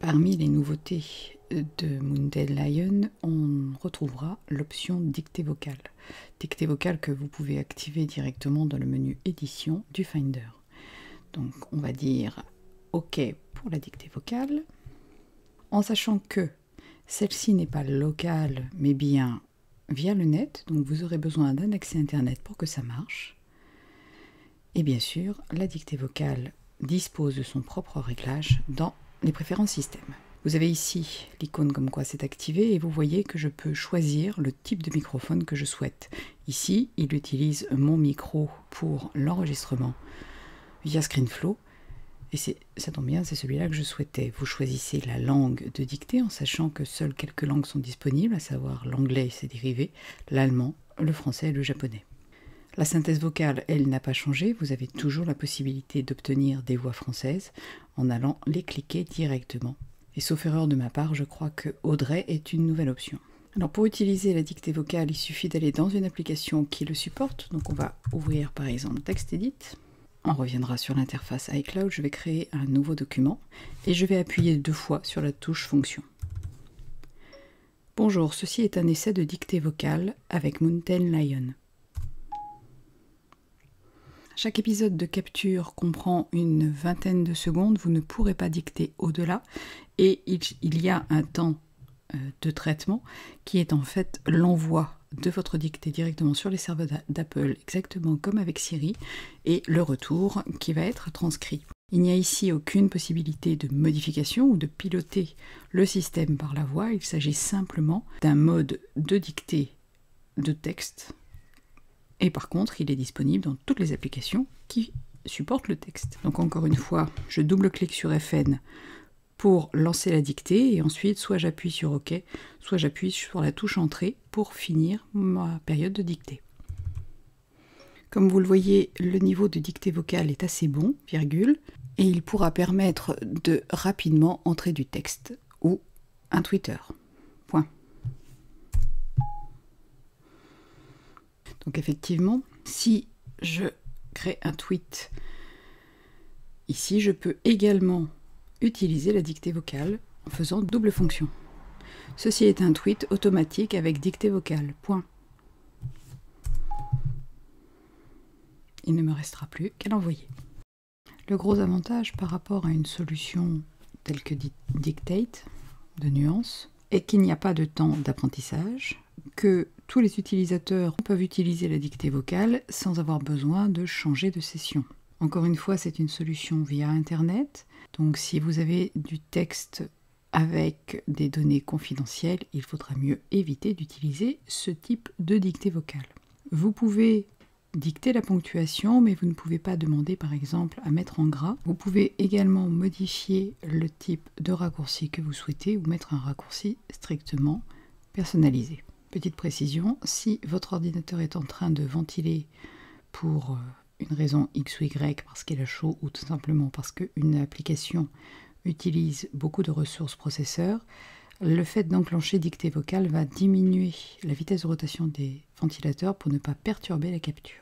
Parmi les nouveautés de Mountain Lion, on retrouvera l'option dictée vocale. Dictée vocale que vous pouvez activer directement dans le menu édition du Finder. Donc on va dire OK pour la dictée vocale, en sachant que celle-ci n'est pas locale mais bien via le net, donc vous aurez besoin d'un accès internet pour que ça marche. Et bien sûr, la dictée vocale dispose de son propre réglage dans les préférences système. Vous avez ici l'icône comme quoi c'est activé et vous voyez que je peux choisir le type de microphone que je souhaite. Ici, il utilise mon micro pour l'enregistrement via ScreenFlow et ça tombe bien, c'est celui-là que je souhaitais. Vous choisissez la langue de dictée en sachant que seules quelques langues sont disponibles, à savoir l'anglais et ses dérivés, l'allemand, le français et le japonais. La synthèse vocale, elle, n'a pas changé. Vous avez toujours la possibilité d'obtenir des voix françaises en allant les cliquer directement. Et sauf erreur de ma part, je crois que Audrey est une nouvelle option. Alors pour utiliser la dictée vocale, il suffit d'aller dans une application qui le supporte. Donc on va ouvrir par exemple TextEdit. On reviendra sur l'interface iCloud. Je vais créer un nouveau document et je vais appuyer 2 fois sur la touche Fonction. Bonjour, ceci est un essai de dictée vocale avec Mountain Lion. Chaque épisode de capture comprend une vingtaine de secondes, vous ne pourrez pas dicter au-delà et il y a un temps de traitement qui est en fait l'envoi de votre dictée directement sur les serveurs d'Apple, exactement comme avec Siri, et le retour qui va être transcrit. Il n'y a ici aucune possibilité de modification ou de piloter le système par la voix, il s'agit simplement d'un mode de dictée de texte. Et par contre, il est disponible dans toutes les applications qui supportent le texte. Donc encore une fois, je double-clique sur FN pour lancer la dictée et ensuite soit j'appuie sur OK, soit j'appuie sur la touche Entrée pour finir ma période de dictée. Comme vous le voyez, le niveau de dictée vocale est assez bon, virgule, et il pourra permettre de rapidement entrer du texte ou un Twitter. Point. Donc effectivement, si je crée un tweet, ici je peux également utiliser la dictée vocale en faisant double fonction. Ceci est un tweet automatique avec dictée vocale. Point. Il ne me restera plus qu'à l'envoyer. Le gros avantage par rapport à une solution telle que Dictate, de nuance, est qu'il n'y a pas de temps d'apprentissage, que tous les utilisateurs peuvent utiliser la dictée vocale sans avoir besoin de changer de session. Encore une fois, c'est une solution via Internet, donc si vous avez du texte avec des données confidentielles, il faudra mieux éviter d'utiliser ce type de dictée vocale. Vous pouvez dicter la ponctuation, mais vous ne pouvez pas demander par exemple à mettre en gras. Vous pouvez également modifier le type de raccourci que vous souhaitez ou mettre un raccourci strictement personnalisé. Petite précision, si votre ordinateur est en train de ventiler pour une raison X ou Y, parce qu'il a chaud ou tout simplement parce qu'une application utilise beaucoup de ressources processeurs, le fait d'enclencher dictée vocale va diminuer la vitesse de rotation des ventilateurs pour ne pas perturber la capture.